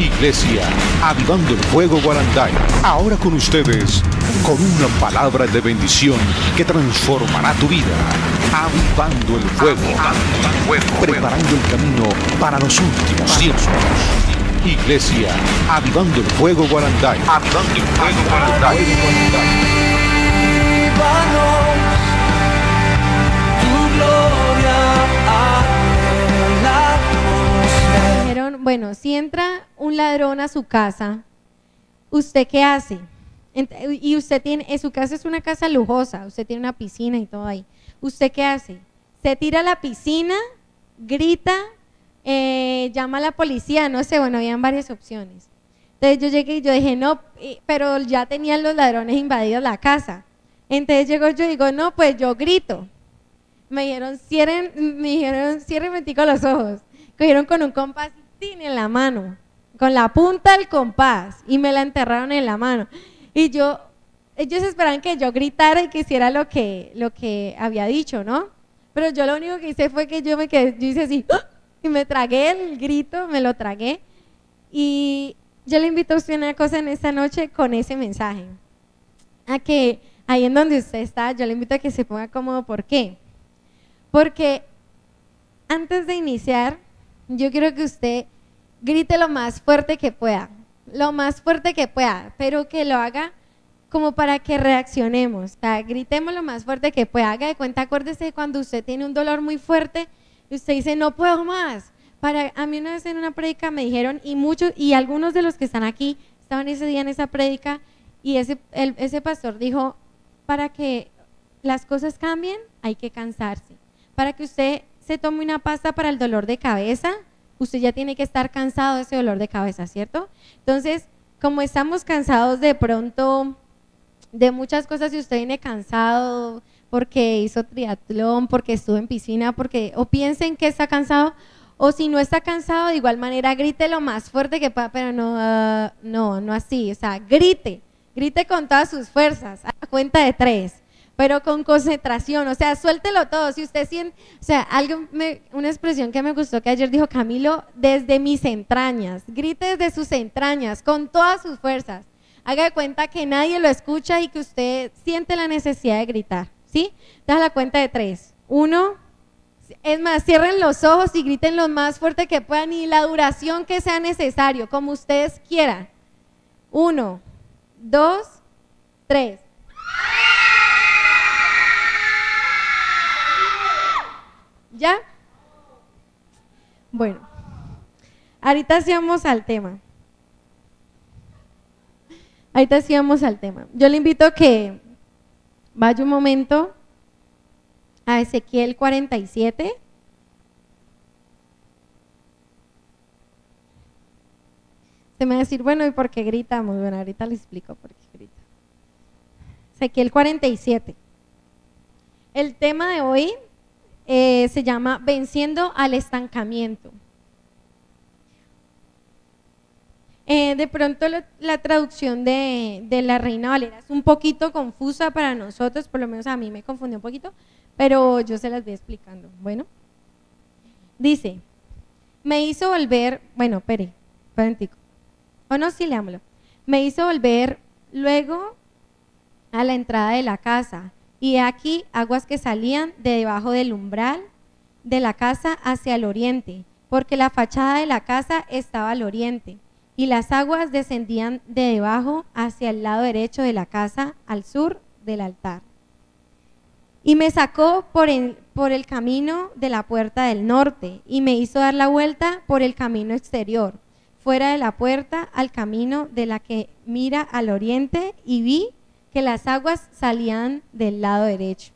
Iglesia Avivando el Fuego Guaranday. Ahora con ustedes, con una palabra de bendición que transformará tu vida. Avivando el fuego. Preparando el camino para los últimos tiempos. Iglesia Avivando el Fuego Guaranday. Avivando el Fuego Guaranday. Bueno, si entra un ladrón a su casa, ¿usted qué hace? Y usted tiene, su casa es una casa lujosa, usted tiene una piscina y todo ahí. ¿Usted qué hace? Se tira a la piscina, grita, llama a la policía, no sé, bueno, habían varias opciones. Entonces yo llegué y yo dije, no, pero ya tenían los ladrones invadidos la casa. Entonces llego yo y digo, no, pues yo grito. Me dijeron, cierren los ojos. Cogieron con un compás en la mano, con la punta del compás, y me la enterraron en la mano. Y ellos esperaban que yo gritara y que hiciera lo que había dicho, ¿no? Pero yo lo único que hice fue que yo hice así, ¡ah! Y me tragué el grito, me lo tragué. Y yo le invito a usted una cosa en esta noche con ese mensaje, a que ahí en donde usted está, yo le invito a que se ponga cómodo. ¿Por qué? Porque antes de iniciar, yo quiero que usted grite lo más fuerte que pueda, pero que lo haga como para que reaccionemos. O sea, gritemos lo más fuerte que pueda. Haga de cuenta, acuérdese de cuando usted tiene un dolor muy fuerte y usted dice, no puedo más. A mí una vez en una prédica me dijeron, y algunos de los que están aquí estaban ese día en esa prédica, y ese pastor dijo, para que las cosas cambien hay que cansarse. Para que usted se tome una pasta para el dolor de cabeza, usted ya tiene que estar cansado de ese dolor de cabeza, ¿cierto? Entonces, como estamos cansados de pronto de muchas cosas, si usted viene cansado porque hizo triatlón, porque estuvo en piscina, o piensen que está cansado, o si no está cansado, de igual manera grite lo más fuerte que pueda, pero no así, o sea, grite con todas sus fuerzas, a la cuenta de 3. Pero con concentración, o sea, suéltelo todo. Si usted siente, o sea, una expresión que me gustó que ayer dijo Camilo, desde mis entrañas, grite desde sus entrañas, con todas sus fuerzas. Haga de cuenta que nadie lo escucha y que usted siente la necesidad de gritar, ¿sí? Da la cuenta de 3. 1, es más, cierren los ojos y griten lo más fuerte que puedan y la duración que sea necesario, como ustedes quieran. 1, 2, 3. ¿Ya? Bueno, ahorita sí vamos al tema. Yo le invito a que vaya un momento a Ezequiel 47. Se me va a decir, bueno, ¿y por qué gritamos? Bueno, ahorita les explico por qué grita. Ezequiel 47. El tema de hoy se llama Venciendo al estancamiento. De pronto la traducción de la Reina Valera es un poquito confusa para nosotros, por lo menos a mí me confundió un poquito, pero yo se las voy explicando. Bueno, dice, me hizo volver, me hizo volver luego a la entrada de la casa, y aquí aguas que salían de debajo del umbral de la casa hacia el oriente, porque la fachada de la casa estaba al oriente, y las aguas descendían de debajo hacia el lado derecho de la casa, al sur del altar. Y me sacó por el camino de la puerta del norte, y me hizo dar la vuelta por el camino exterior, fuera de la puerta, al camino de la que mira al oriente, y vi que las aguas salían del lado derecho.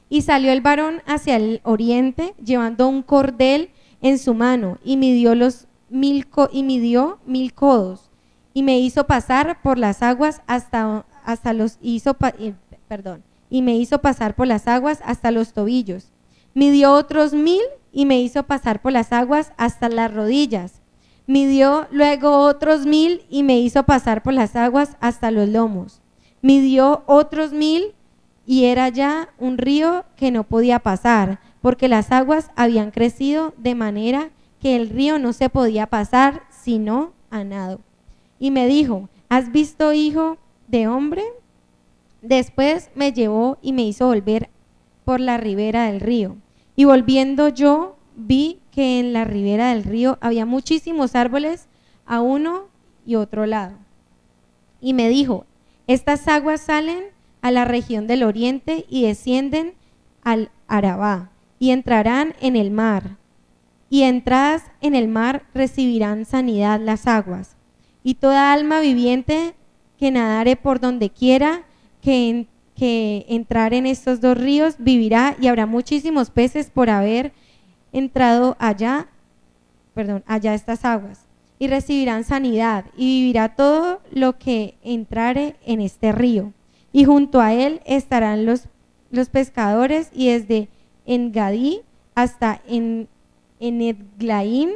Y salió el varón hacia el oriente, llevando un cordel en su mano, y midió 1000 codos, y me hizo pasar por las aguas y me hizo pasar por las aguas hasta los tobillos. Midió otros 1000 y me hizo pasar por las aguas hasta las rodillas. Midió luego otros 1000 y me hizo pasar por las aguas hasta los lomos. Midió otros 1000 y era ya un río que no podía pasar, porque las aguas habían crecido de manera que el río no se podía pasar sino a nado. Y me dijo, ¿has visto, hijo de hombre? Después me llevó y me hizo volver por la ribera del río. Y volviendo yo, vi que en la ribera del río había muchísimos árboles a uno y otro lado. Y me dijo, estas aguas salen a la región del oriente y descienden al Arabá y entrarán en el mar. Y entradas en el mar recibirán sanidad las aguas. Y toda alma viviente que nadare por donde quiera que entrar en estos dos ríos vivirá, y habrá muchísimos peces por haber entrado allá estas aguas. Y recibirán sanidad, y vivirá todo lo que entrare en este río. Y junto a él estarán los pescadores, y desde Engadí hasta Eneglaim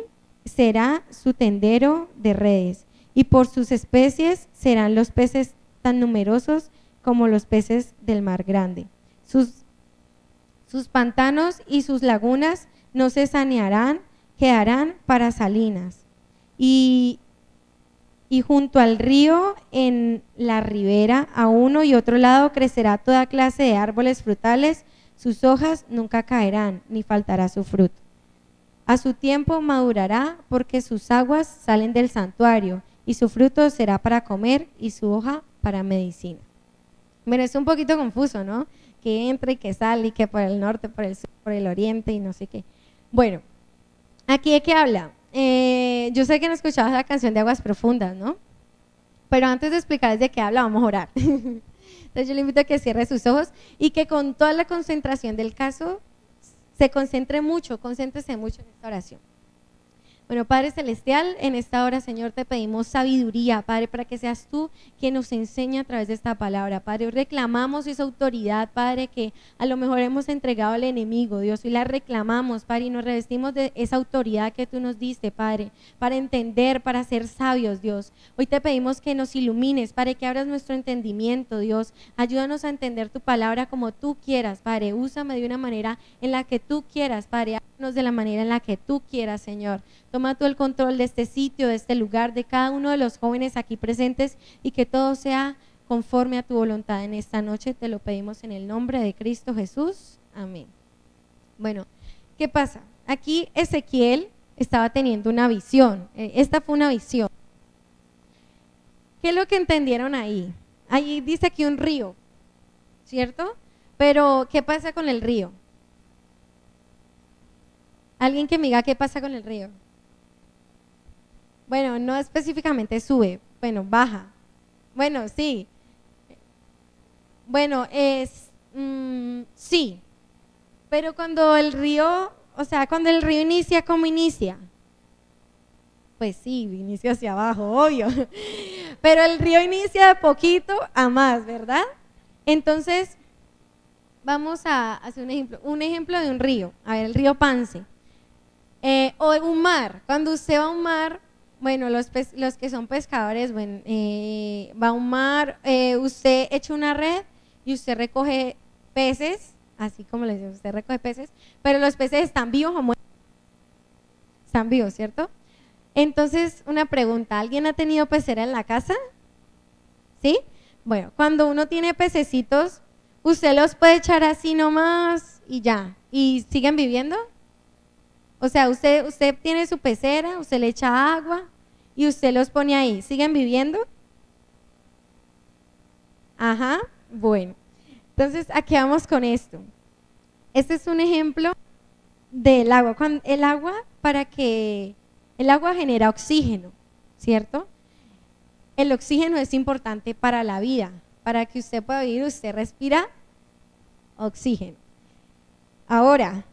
será su tendero de redes. Y por sus especies serán los peces tan numerosos como los peces del mar grande. Sus pantanos y sus lagunas no se sanearán, quedarán para salinas. Y junto al río, en la ribera, a uno y otro lado, crecerá toda clase de árboles frutales. Sus hojas nunca caerán, ni faltará su fruto. A su tiempo madurará, porque sus aguas salen del santuario, y su fruto será para comer, y su hoja para medicina. Bueno, es un poquito confuso, ¿no? Que entra y que sale, y que por el norte, por el sur, por el oriente, y no sé qué. Bueno, ¿aquí de qué habla? Yo sé que no escuchabas la canción de Aguas Profundas, ¿no? Pero antes de explicarles de qué habla, vamos a orar. Entonces yo le invito a que cierre sus ojos y que con toda la concentración del caso se concéntrese mucho en esta oración. Bueno, Padre Celestial, en esta hora, Señor, te pedimos sabiduría, Padre, para que seas tú quien nos enseñe a través de esta palabra, Padre. Hoy reclamamos esa autoridad, Padre, que a lo mejor hemos entregado al enemigo, Dios, y la reclamamos, Padre, y nos revestimos de esa autoridad que tú nos diste, Padre, para entender, para ser sabios, Dios. Hoy te pedimos que nos ilumines, Padre, que abras nuestro entendimiento, Dios. Ayúdanos a entender tu palabra como tú quieras, Padre. Úsame de una manera en la que tú quieras, Padre. Háblanos de la manera en la que tú quieras, Señor. Toma tú el control de este sitio, de este lugar, de cada uno de los jóvenes aquí presentes, y que todo sea conforme a tu voluntad en esta noche. Te lo pedimos en el nombre de Cristo Jesús. Amén. Bueno, ¿qué pasa? Aquí Ezequiel estaba teniendo una visión. Esta fue una visión. ¿Qué es lo que entendieron ahí? Ahí dice aquí un río, ¿cierto? Pero ¿qué pasa con el río? ¿Alguien que me diga qué pasa con el río? Bueno, no específicamente sube, bueno, baja. Bueno, sí. Bueno, sí. Pero cuando el río, cuando el río inicia, ¿cómo inicia? Pues sí, inicia hacia abajo, obvio. Pero el río inicia de poquito a más, ¿verdad? Entonces, vamos a hacer un ejemplo de un río. A ver, el río Pance. O un mar. Cuando usted va a un mar, bueno, los que son pescadores, bueno, va a un mar, usted echa una red y usted recoge peces, así como les digo, usted recoge peces, pero los peces están vivos o muertos. Están vivos, ¿cierto? Entonces, una pregunta, ¿alguien ha tenido pecera en la casa? ¿Sí? Bueno, cuando uno tiene pececitos, usted los puede echar así nomás y ya, ¿y siguen viviendo? O sea, usted tiene su pecera, usted le echa agua y usted los pone ahí. ¿Siguen viviendo? Ajá, bueno. Entonces, aquí vamos con esto. Este es un ejemplo del agua. El agua genera oxígeno, ¿cierto? El oxígeno es importante para la vida. Para que usted pueda vivir, usted respira oxígeno. Ahora,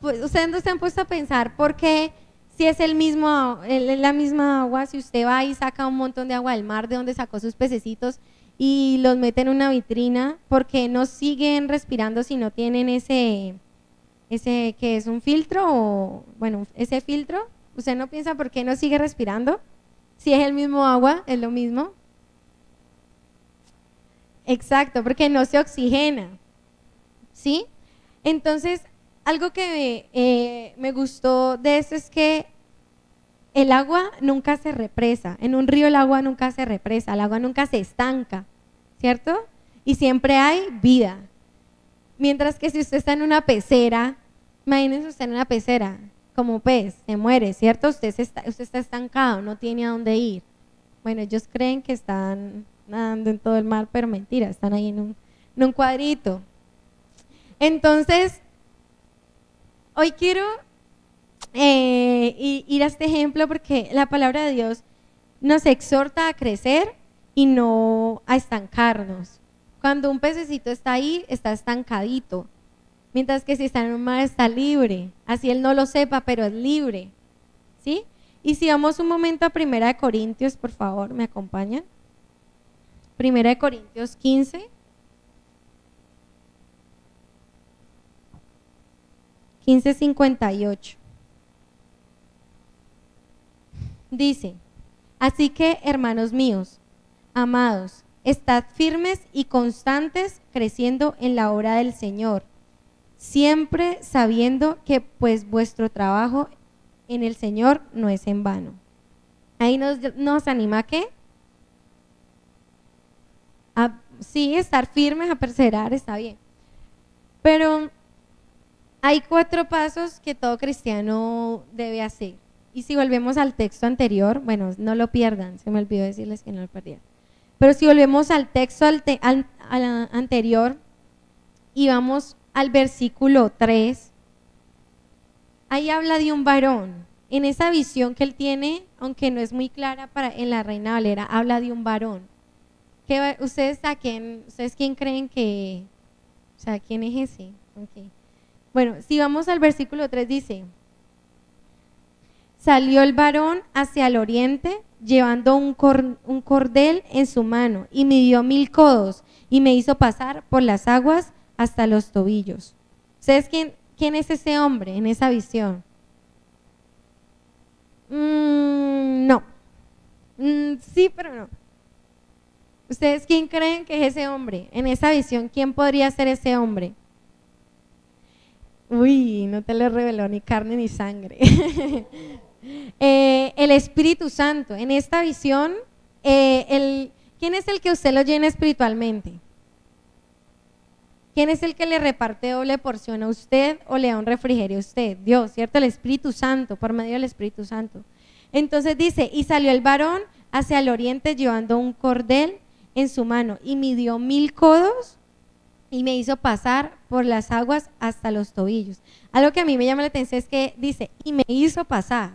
ustedes no se han puesto a pensar por qué, si es la misma agua, si usted va y saca un montón de agua del mar de donde sacó sus pececitos y los mete en una vitrina, ¿por qué no siguen respirando si no tienen ese que es un filtro? O bueno, ese filtro, ¿usted no piensa por qué no sigue respirando? Si es el mismo agua, es lo mismo. Exacto, porque no se oxigena, ¿sí? Entonces, algo que me gustó de esto es que el agua nunca se represa, en un río el agua nunca se represa, el agua nunca se estanca, ¿cierto? Y siempre hay vida. Mientras que si usted está en una pecera, imagínense usted en una pecera, como pez, se muere, ¿cierto? Usted está estancado, no tiene a dónde ir. Bueno, ellos creen que están nadando en todo el mar, pero mentira, están ahí en un cuadrito. Entonces, hoy quiero ir a este ejemplo porque la palabra de Dios nos exhorta a crecer y no a estancarnos. Cuando un pececito está ahí, está estancadito, mientras que si está en un mar está libre, así él no lo sepa, pero es libre, ¿sí? Y si vamos un momento a 1 Corintios, por favor, ¿me acompañan? 1 Corintios 15. 15:58. Dice, así que, hermanos míos, amados, estad firmes y constantes creciendo en la obra del Señor, siempre sabiendo que pues vuestro trabajo en el Señor no es en vano. Ahí nos anima ¿a qué? Sí, estar firmes, a perseverar, está bien. Pero hay 4 pasos que todo cristiano debe hacer. Y si volvemos al texto anterior, bueno, no lo pierdan, se me olvidó decirles que no lo perdieran. Pero si volvemos al texto anterior y vamos al versículo 3, ahí habla de un varón. En esa visión que él tiene, aunque no es muy clara en la Reina Valera, habla de un varón. ¿Ustedes quién creen que, o sea, quién es ese? Okay. Bueno, si vamos al versículo 3 dice, salió el varón hacia el oriente llevando un cordel en su mano y midió 1000 codos y me hizo pasar por las aguas hasta los tobillos. ¿Ustedes quién es ese hombre en esa visión? No. Sí, pero no. ¿Ustedes quién creen que es ese hombre? En esa visión, ¿quién podría ser ese hombre? Uy, no te lo reveló ni carne ni sangre. El Espíritu Santo. En esta visión, ¿quién es el que usted lo llena espiritualmente? ¿Quién es el que le reparte doble porción a usted o le da un refrigerio a usted? Dios, ¿cierto? El Espíritu Santo, por medio del Espíritu Santo. Entonces dice, y salió el varón hacia el oriente llevando un cordel en su mano y midió 1000 codos y me hizo pasar por las aguas hasta los tobillos. Algo que a mí me llama la atención es que dice, y me hizo pasar.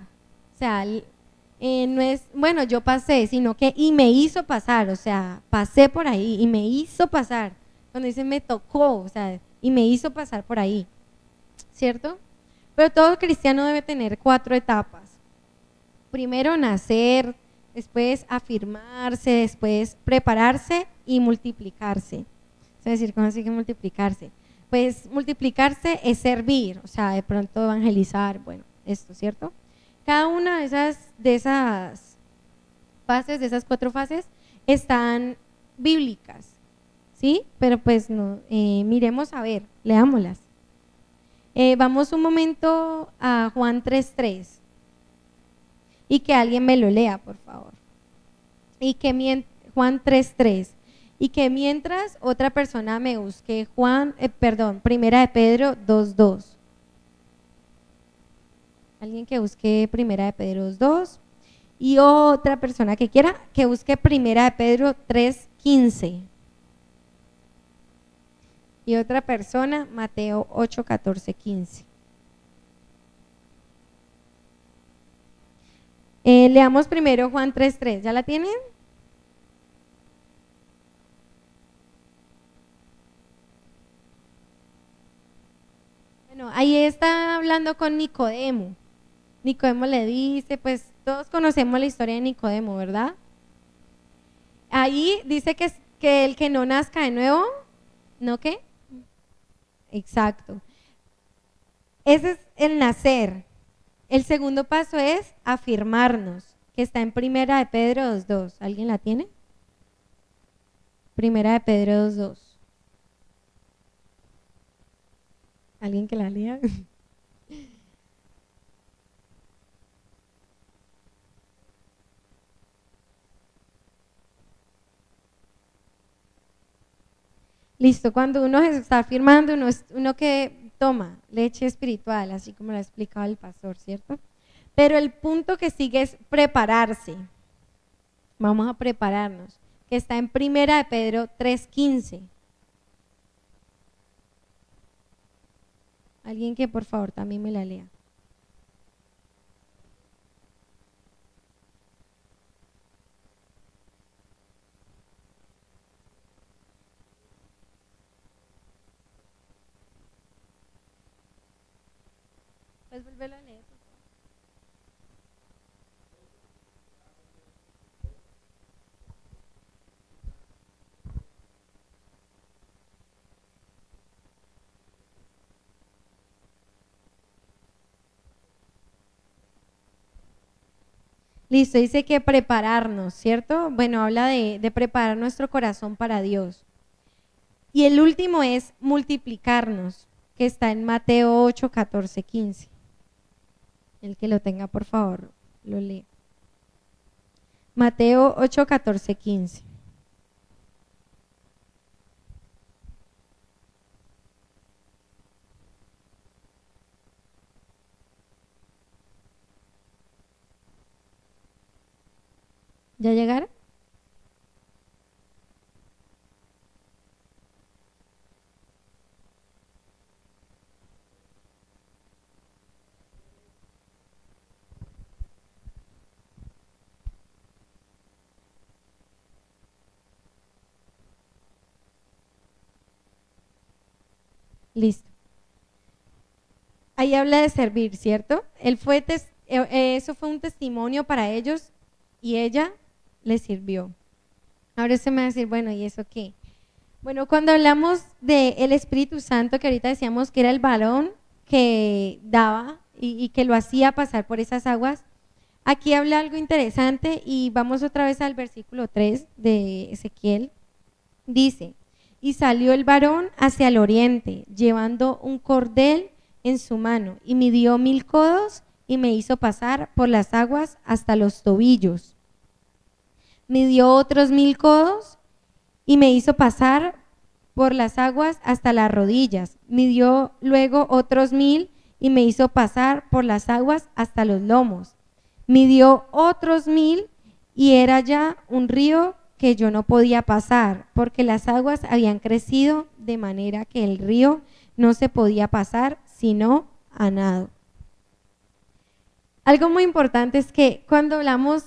O sea, no es, bueno, yo pasé, sino que y me hizo pasar, o sea, pasé por ahí y me hizo pasar. Cuando dice me tocó, o sea, y me hizo pasar por ahí, ¿cierto? Pero todo cristiano debe tener 4 etapas. Primero nacer, después afirmarse, después prepararse y multiplicarse. Es decir, ¿cómo así que multiplicarse? Pues multiplicarse es servir, o sea, de pronto evangelizar, bueno, esto, ¿cierto? Cada una de esas fases, de esas 4 fases, están bíblicas, ¿sí? Pero pues no, miremos a ver, leámoslas. Vamos un momento a Juan 3:3 y que alguien me lo lea, por favor. Y que Juan 3:3 y que mientras otra persona me busque Primera de Pedro 2:2. Alguien que busque Primera de Pedro 2:2 y otra persona que quiera que busque Primera de Pedro 3:15. Y otra persona, Mateo 8:14-15. Leamos primero Juan 3:3. ¿Ya la tienen? Bueno, ahí está hablando con Nicodemo. Nicodemo le dice, pues todos conocemos la historia de Nicodemo, ¿verdad? Ahí dice que el que no nazca de nuevo, ¿no qué? Exacto. Ese es el nacer. El segundo paso es afirmarnos, que está en Primera de Pedro 2:2. ¿Alguien la tiene? Primera de Pedro 2:2. ¿Alguien que la lea? Listo, cuando uno se está afirmando, uno que toma leche espiritual, así como lo ha explicado el pastor, ¿cierto? Pero el punto que sigue es prepararse. Vamos a prepararnos, que está en 1 de Pedro 3:15. Alguien que por favor también me la lea. ¿Puedes volverlo a leer, por favor? Listo, dice que prepararnos, ¿cierto? Bueno, habla de preparar nuestro corazón para Dios. Y el último es multiplicarnos, que está en Mateo 8, 14, 15. El que lo tenga, por favor, lo lee. Mateo 8, 14, 15. ¿Ya llegaron? Listo. Ahí habla de servir, ¿cierto? Eso fue un testimonio para ellos y ella les sirvió. Ahora usted me va a decir, bueno, ¿y eso qué? Bueno, cuando hablamos del Espíritu Santo, que ahorita decíamos que era el varón que daba y que lo hacía pasar por esas aguas, aquí habla algo interesante y vamos otra vez al versículo 3 de Ezequiel. Dice, y salió el varón hacia el oriente, llevando un cordel en su mano, y midió 1000 codos y me hizo pasar por las aguas hasta los tobillos. Midió otros 1000 codos y me hizo pasar por las aguas hasta las rodillas. Midió luego otros 1000 y me hizo pasar por las aguas hasta los lomos. Midió otros 1000 y era ya un río que yo no podía pasar, porque las aguas habían crecido de manera que el río no se podía pasar sino a nado. Algo muy importante es que cuando hablamos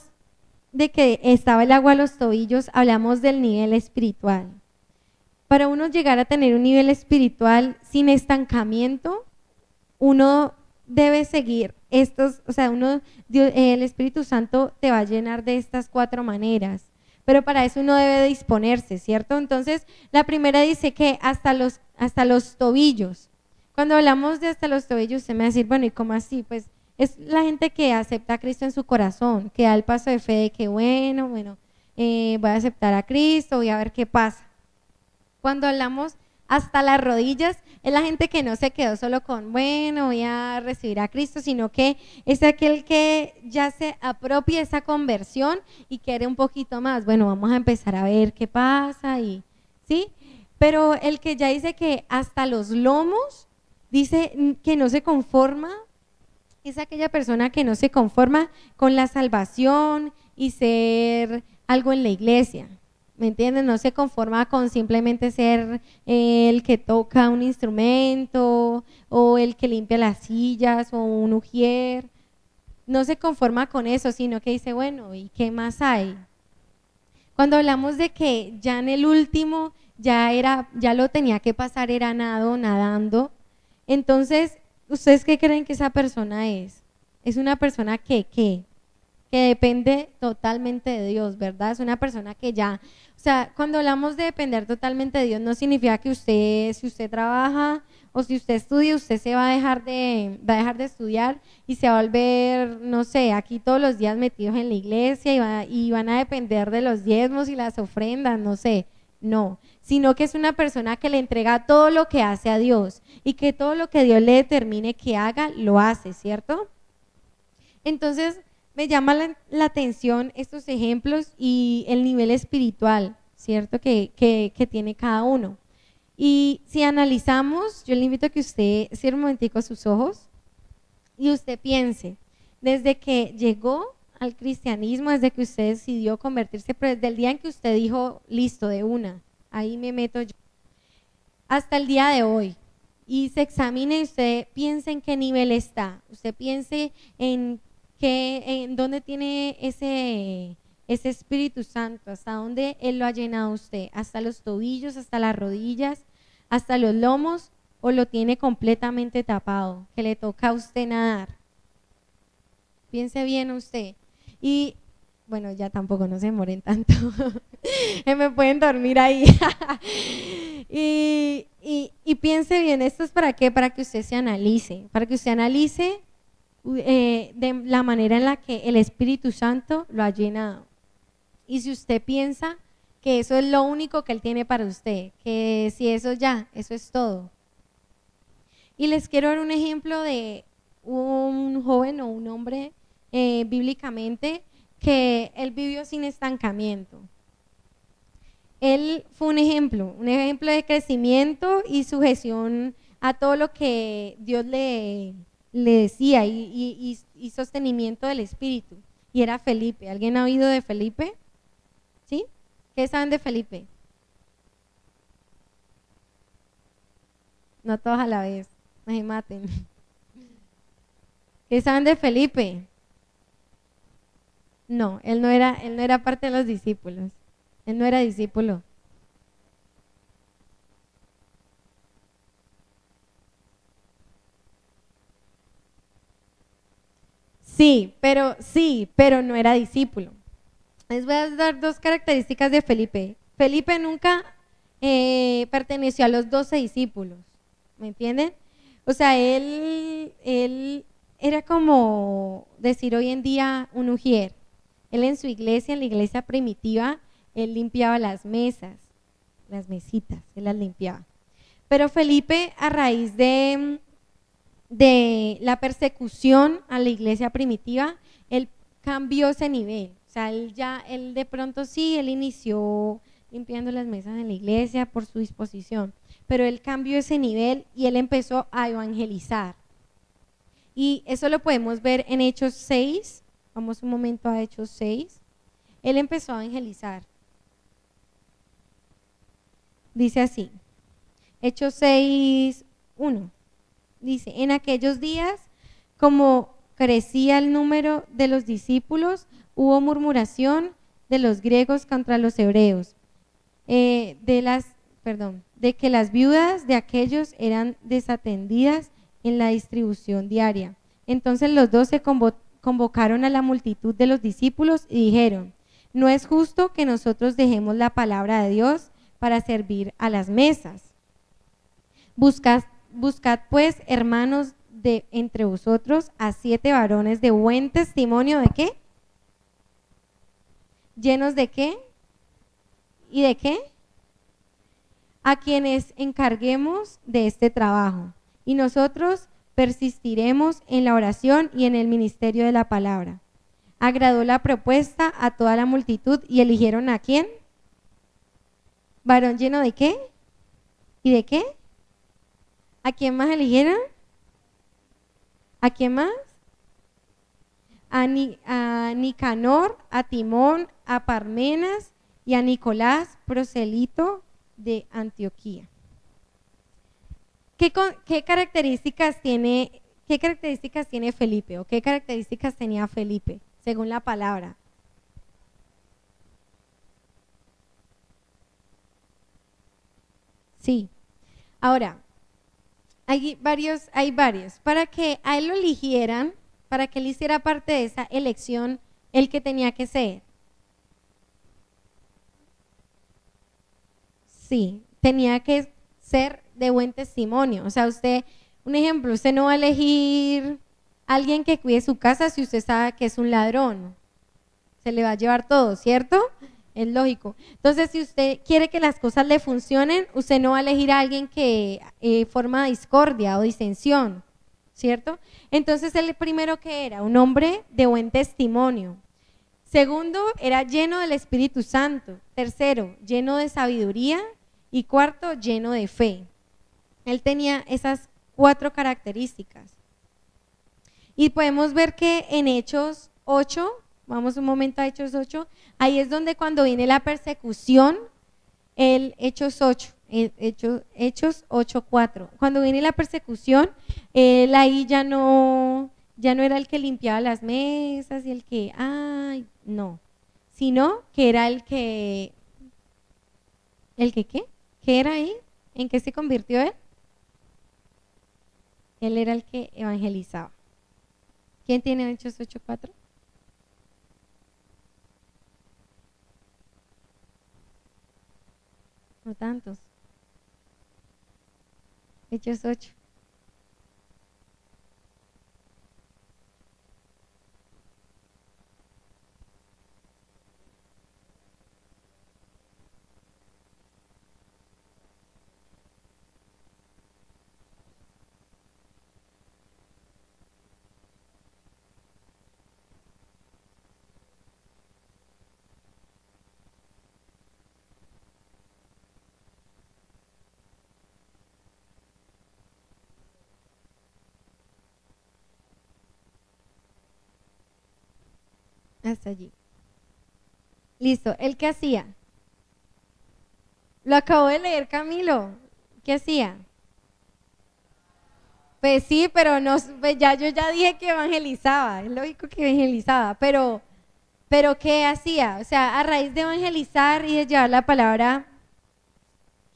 de que estaba el agua a los tobillos, hablamos del nivel espiritual. Para uno llegar a tener un nivel espiritual sin estancamiento, uno debe seguir el Espíritu Santo te va a llenar de estas 4 maneras, pero para eso uno debe disponerse, ¿cierto? Entonces, la primera dice que hasta los tobillos. Cuando hablamos de hasta los tobillos, usted me va a decir, bueno, ¿y cómo así? Pues es la gente que acepta a Cristo en su corazón, que da el paso de fe de que bueno, voy a aceptar a Cristo, voy a ver qué pasa. Cuando hablamos hasta las rodillas, es la gente que no se quedó solo con, bueno, voy a recibir a Cristo, sino que es aquel que ya se apropia esa conversión y quiere un poquito más. Bueno, vamos a empezar a ver qué pasa, ¿sí? Pero el que ya dice que hasta los lomos, dice que no se conforma, es aquella persona que no se conforma con la salvación y ser algo en la iglesia. ¿Me entienden? No se conforma con simplemente ser el que toca un instrumento o el que limpia las sillas o un ujier. No se conforma con eso, sino que dice, bueno, ¿y qué más hay? Cuando hablamos de que ya en el último ya lo tenía que pasar, era nadando. Entonces, ¿ustedes qué creen que esa persona es? Es una persona que depende totalmente de Dios, ¿verdad? Es una persona que ya, o sea, cuando hablamos de depender totalmente de Dios, no significa que si usted trabaja o si usted estudia, usted se va a dejar de estudiar y se va a volver, no sé, aquí todos los días metidos en la iglesia y van a depender de los diezmos y las ofrendas, no sé, no, sino que es una persona que le entrega todo lo que hace a Dios y que todo lo que Dios le determine que haga, lo hace, ¿cierto? Entonces, me llama la atención estos ejemplos y el nivel espiritual, ¿cierto? Que tiene cada uno. Y si analizamos, yo le invito a que usted cierre un momentico sus ojos y usted piense, desde que llegó al cristianismo, desde que usted decidió convertirse, pero desde el día en que usted dijo, listo, de una, ahí me meto yo, hasta el día de hoy, y se examine y usted piense en qué nivel está, usted piense en dónde tiene ese Espíritu Santo, hasta dónde Él lo ha llenado a usted, hasta los tobillos, hasta las rodillas, hasta los lomos, o lo tiene completamente tapado, que le toca a usted nadar. Piense bien usted. Y bueno, ya tampoco no se demoren tanto, me pueden dormir ahí. y piense bien, ¿esto es para qué? Para que usted se analice, de la manera en la que el Espíritu Santo lo ha llenado. Y si usted piensa que eso es lo único que Él tiene para usted, que si eso ya, eso es todo. Y les quiero dar un ejemplo de un joven o un hombre bíblicamente que él vivió sin estancamiento. Él fue un ejemplo de crecimiento y sujeción a todo lo que Dios le decía y sostenimiento del Espíritu. Y era Felipe. ¿Alguien ha oído de Felipe? ¿Sí? ¿Qué saben de Felipe? No todos a la vez, no se maten. ¿Qué saben de Felipe? No, él no era parte de los discípulos. Él no era discípulo. Sí, pero no era discípulo. Les voy a dar dos características de Felipe. Felipe nunca perteneció a los 12 discípulos, ¿me entienden? O sea, él era como decir hoy en día un ujier. Él en su iglesia, en la iglesia primitiva, él limpiaba las mesas, las mesitas, él las limpiaba. Pero Felipe, a raíz de la persecución a la iglesia primitiva, él cambió ese nivel. O sea, él de pronto sí, él inició limpiando las mesas en la iglesia por su disposición, pero él cambió ese nivel y él empezó a evangelizar. Y eso lo podemos ver en Hechos 6, vamos un momento a Hechos 6, él empezó a evangelizar. Dice así, Hechos 6:1, dice, en aquellos días, como crecía el número de los discípulos, hubo murmuración de los griegos contra los hebreos, de que las viudas de aquellos eran desatendidas en la distribución diaria. Entonces los 12 convocaron a la multitud de los discípulos y dijeron, no es justo que nosotros dejemos la palabra de Dios para servir a las mesas. Buscad pues, hermanos, de entre vosotros a 7 varones de buen testimonio, ¿de qué? ¿Llenos de qué? ¿Y de qué? A quienes encarguemos de este trabajo. Y nosotros persistiremos en la oración y en el ministerio de la palabra. Agradó la propuesta a toda la multitud y eligieron ¿a quién? ¿Varón lleno de qué? ¿Y de qué? ¿A quién más eligieron? ¿A quién más? A Nicanor, a Timón, a Parmenas y a Nicolás, proselito de Antioquía. ¿Qué características tiene Felipe o qué características tenía Felipe según la palabra? Sí. Ahora, hay varios. Para que a él lo eligieran, para que él hiciera parte de esa elección, ¿él qué tenía que ser? Sí, tenía que ser de buen testimonio. O sea, un ejemplo, usted no va a elegir a alguien que cuide su casa si usted sabe que es un ladrón. Se le va a llevar todo, ¿cierto? Es lógico. Entonces, si usted quiere que las cosas le funcionen, usted no va a elegir a alguien que forma discordia o disensión, ¿cierto? Entonces, el primero que era un hombre de buen testimonio. Segundo, era lleno del Espíritu Santo. Tercero, lleno de sabiduría. y cuarto, lleno de fe. Él tenía esas 4 características. Y podemos ver que en Hechos 8, vamos un momento a Hechos 8, ahí es donde cuando viene la persecución, Hechos 8:4, cuando viene la persecución, él ahí ya no era el que limpiaba las mesas y el que, no, sino que era ¿qué era ahí? ¿En qué se convirtió él? Él era el que evangelizaba. ¿Quién tiene Hechos 8:4? No tantos. Hechos 8. Hasta allí. Listo. ¿El qué hacía? Lo acabo de leer, Camilo. ¿Qué hacía? Pues sí, pero no, pues yo ya dije que evangelizaba, es lógico que evangelizaba, pero ¿qué hacía? O sea, a raíz de evangelizar y de llevar la palabra,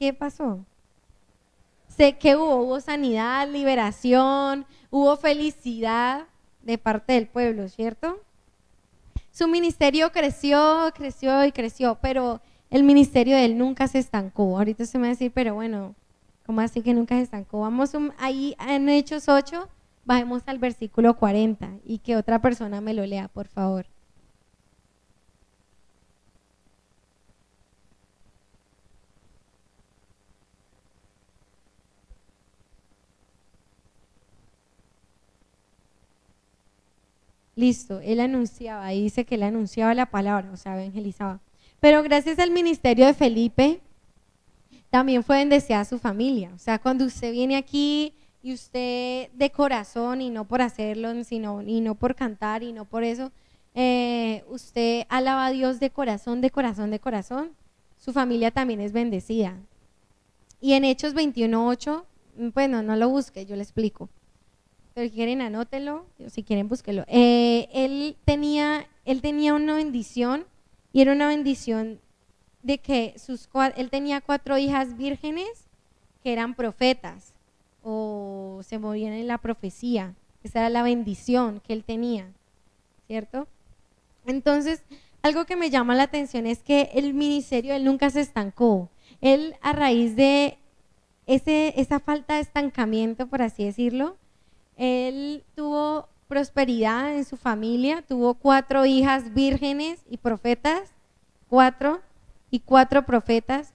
¿qué pasó? Sé que hubo sanidad, liberación, hubo felicidad de parte del pueblo, ¿cierto? Su ministerio creció y creció, pero el ministerio de él nunca se estancó. Ahorita se me va a decir, pero bueno, ¿cómo así que nunca se estancó? Vamos ahí en Hechos 8, bajemos al versículo 40 y que otra persona me lo lea, por favor. Listo, él anunciaba, ahí dice que él anunciaba la palabra, o sea, evangelizaba. Pero gracias al ministerio de Felipe, también fue bendecida su familia. O sea, cuando usted viene aquí y usted de corazón y no por hacerlo, sino y no por cantar y no por eso, usted alaba a Dios de corazón, de corazón, de corazón, su familia también es bendecida. Y en Hechos 21:8, bueno, no lo busque, yo le explico. Pero si quieren anótelo, si quieren búsquelo. Él tenía una bendición y era una bendición de que él tenía 4 hijas vírgenes que eran profetas o se movían en la profecía. Esa era la bendición que él tenía, ¿cierto? Entonces, algo que me llama la atención es que el ministerio, él nunca se estancó. Él, a raíz de esa falta de estancamiento, por así decirlo, él tuvo prosperidad en su familia, tuvo 4 hijas vírgenes y profetas, 4 profetas,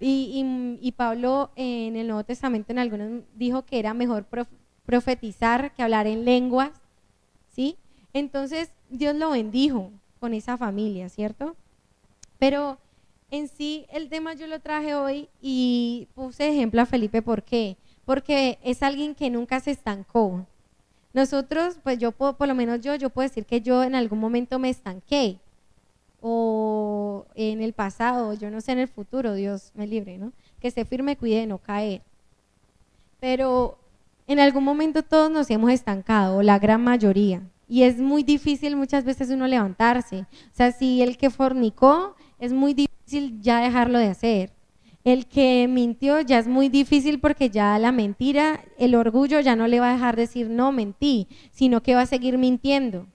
y Pablo en el Nuevo Testamento en algunos dijo que era mejor profetizar que hablar en lenguas, ¿sí? Entonces Dios lo bendijo con esa familia, ¿cierto? Pero en sí el tema yo lo traje hoy y puse de ejemplo a Felipe, ¿por qué? Porque es alguien que nunca se estancó. Nosotros, pues yo puedo, por lo menos yo puedo decir que yo en algún momento me estanqué, o en el pasado, yo no sé en el futuro, Dios me libre, ¿no? Que esté firme, cuide de no caer. Pero en algún momento todos nos hemos estancado, la gran mayoría, y es muy difícil muchas veces uno levantarse. O sea, si el que fornicó, es muy difícil ya dejarlo de hacer. El que mintió ya es muy difícil porque ya la mentira, el orgullo ya no le va a dejar decir no, mentí, sino que va a seguir mintiendo.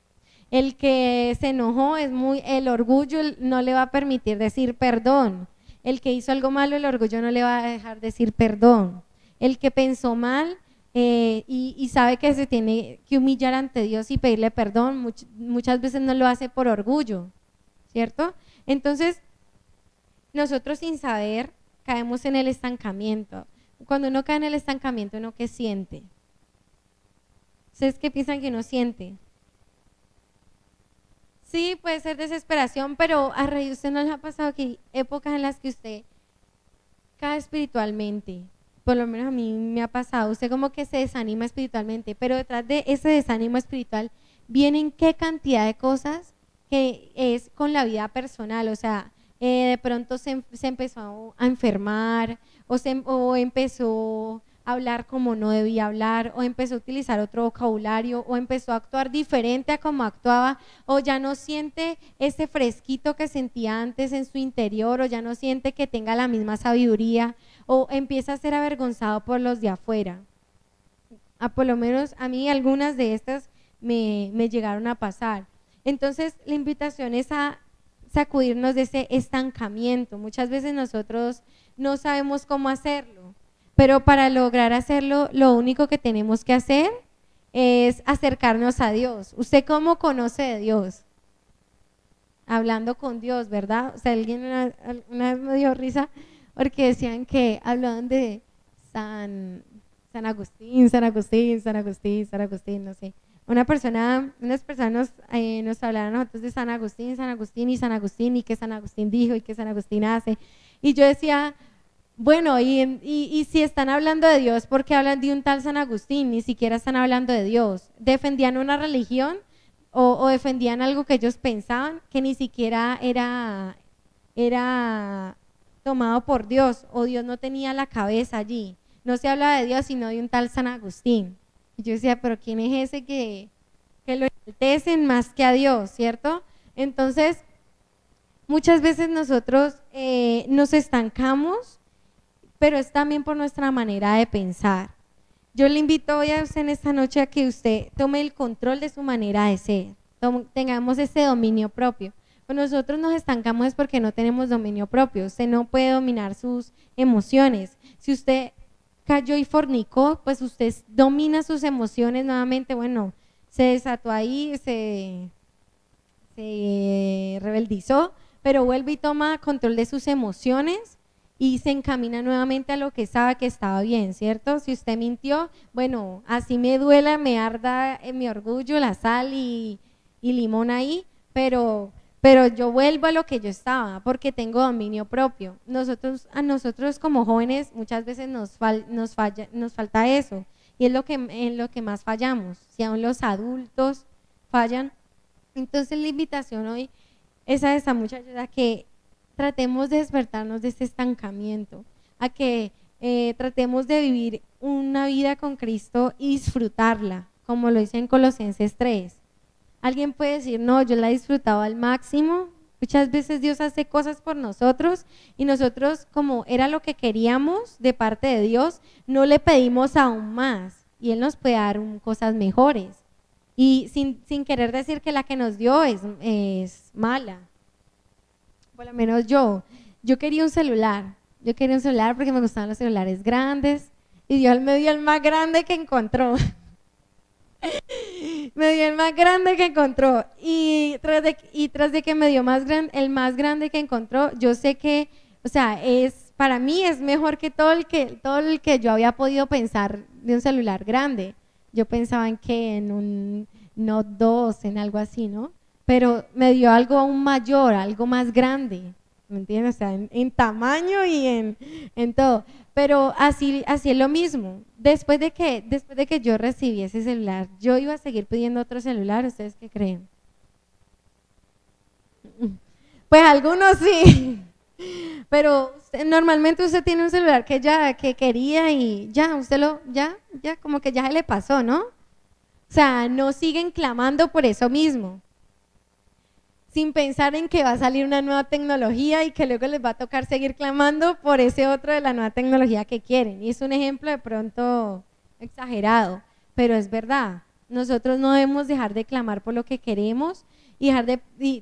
El que se enojó, el orgullo no le va a permitir decir perdón. El que hizo algo malo, el orgullo no le va a dejar decir perdón. El que pensó mal y sabe que se tiene que humillar ante Dios y pedirle perdón, muchas veces no lo hace por orgullo, ¿cierto? Entonces, nosotros sin saber caemos en el estancamiento. Cuando uno cae en el estancamiento, ¿uno qué siente? ¿Ustedes qué piensan que uno siente? Sí, puede ser desesperación, pero a raíz de usted no le ha pasado que hay épocas en las que usted cae espiritualmente, por lo menos a mí me ha pasado, usted como que se desanima espiritualmente, pero detrás de ese desánimo espiritual vienen qué cantidad de cosas que es con la vida personal, o sea, de pronto se empezó a enfermar o empezó a hablar como no debía hablar o empezó a utilizar otro vocabulario o empezó a actuar diferente a como actuaba o ya no siente ese fresquito que sentía antes en su interior o ya no siente que tenga la misma sabiduría o empieza a ser avergonzado por los de afuera. Por lo menos a mí algunas de estas me llegaron a pasar. Entonces la invitación es a sacudirnos de ese estancamiento. Muchas veces nosotros no sabemos cómo hacerlo, pero para lograr hacerlo, lo único que tenemos que hacer es acercarnos a Dios. ¿Usted cómo conoce de Dios? Hablando con Dios, ¿verdad? O sea, alguien una vez me dio risa porque decían que hablaban de San Agustín, no sé. Unas personas nos hablaron a nosotros de San Agustín y qué San Agustín dijo y qué San Agustín hace. Y yo decía, bueno, y si están hablando de Dios, ¿por qué hablan de un tal San Agustín? Ni siquiera están hablando de Dios. ¿Defendían una religión o defendían algo que ellos pensaban que ni siquiera era tomado por Dios o Dios no tenía la cabeza allí? No se habla de Dios sino de un tal San Agustín. Y yo decía, pero ¿quién es ese que lo enaltecen más que a Dios, cierto? Entonces, muchas veces nosotros nos estancamos, pero es también por nuestra manera de pensar. Yo le invito hoy a usted en esta noche a que usted tome el control de su manera de ser, tengamos ese dominio propio. Cuando nosotros nos estancamos es porque no tenemos dominio propio, usted no puede dominar sus emociones. Si usted cayó y fornicó, pues usted domina sus emociones nuevamente, bueno, se desató ahí, se rebeldizó, pero vuelve y toma control de sus emociones y se encamina nuevamente a lo que sabe que estaba bien, ¿cierto? Si usted mintió, bueno, así me duela, me arda en mi orgullo, la sal y limón ahí, pero yo vuelvo a lo que yo estaba porque tengo dominio propio. A nosotros como jóvenes muchas veces nos falta eso y es en lo que más fallamos, si aún los adultos fallan. Entonces la invitación hoy es a esa muchacha a que tratemos de despertarnos de este estancamiento, a que tratemos de vivir una vida con Cristo y disfrutarla, como lo dice en Colosenses 3. Alguien puede decir, no, yo la he disfrutado al máximo. Muchas veces Dios hace cosas por nosotros y nosotros, como era lo que queríamos de parte de Dios, no le pedimos aún más y Él nos puede dar cosas mejores. Y sin querer decir que la que nos dio es mala. Por lo menos yo quería un celular. Yo quería un celular porque me gustaban los celulares grandes y Dios me dio el más grande que encontró. Me dio el más grande que encontró y tras de que me dio el más grande que encontró, yo sé que, o sea, para mí es mejor que todo el que yo había podido pensar de un celular grande. Yo pensaba en un Note 2, en algo así, ¿no? Pero me dio algo aún mayor, algo más grande, ¿me entiendes? O sea, en tamaño y en todo. Pero así es lo mismo. Después de que yo recibí ese celular, yo iba a seguir pidiendo otro celular. ¿Ustedes qué creen? Pues algunos sí. Pero normalmente usted tiene un celular que quería y ya como que ya se le pasó, ¿no? O sea, no siguen clamando por eso mismo, sin pensar en que va a salir una nueva tecnología y que luego les va a tocar seguir clamando por ese otro de la nueva tecnología que quieren. Y es un ejemplo de pronto exagerado, pero es verdad. Nosotros no debemos dejar de clamar por lo que queremos y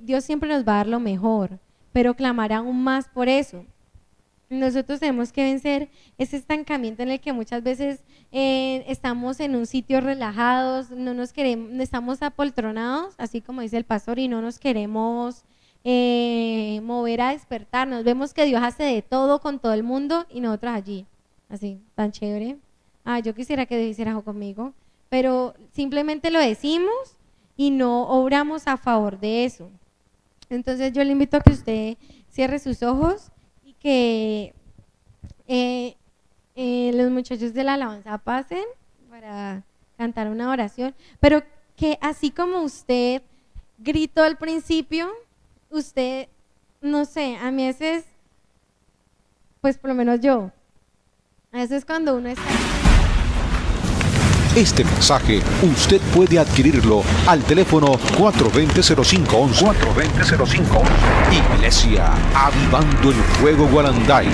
Dios siempre nos va a dar lo mejor, pero clamar aún más por eso. Nosotros tenemos que vencer ese estancamiento en el que muchas veces estamos en un sitio relajados, no estamos apoltronados, así como dice el pastor, y no nos queremos mover a despertarnos. Vemos que Dios hace de todo con todo el mundo y nosotros allí, así, tan chévere. Yo quisiera que Dios hiciera algo conmigo, pero simplemente lo decimos y no obramos a favor de eso. Entonces yo le invito a que usted cierre sus ojos que los muchachos de la alabanza pasen para cantar una oración, pero que así como usted gritó al principio, usted, no sé, a mí a veces, pues por lo menos yo, a veces cuando uno está... Este mensaje usted puede adquirirlo al teléfono 420-0511. 420-0511. Iglesia Avivando el Fuego Guaranday.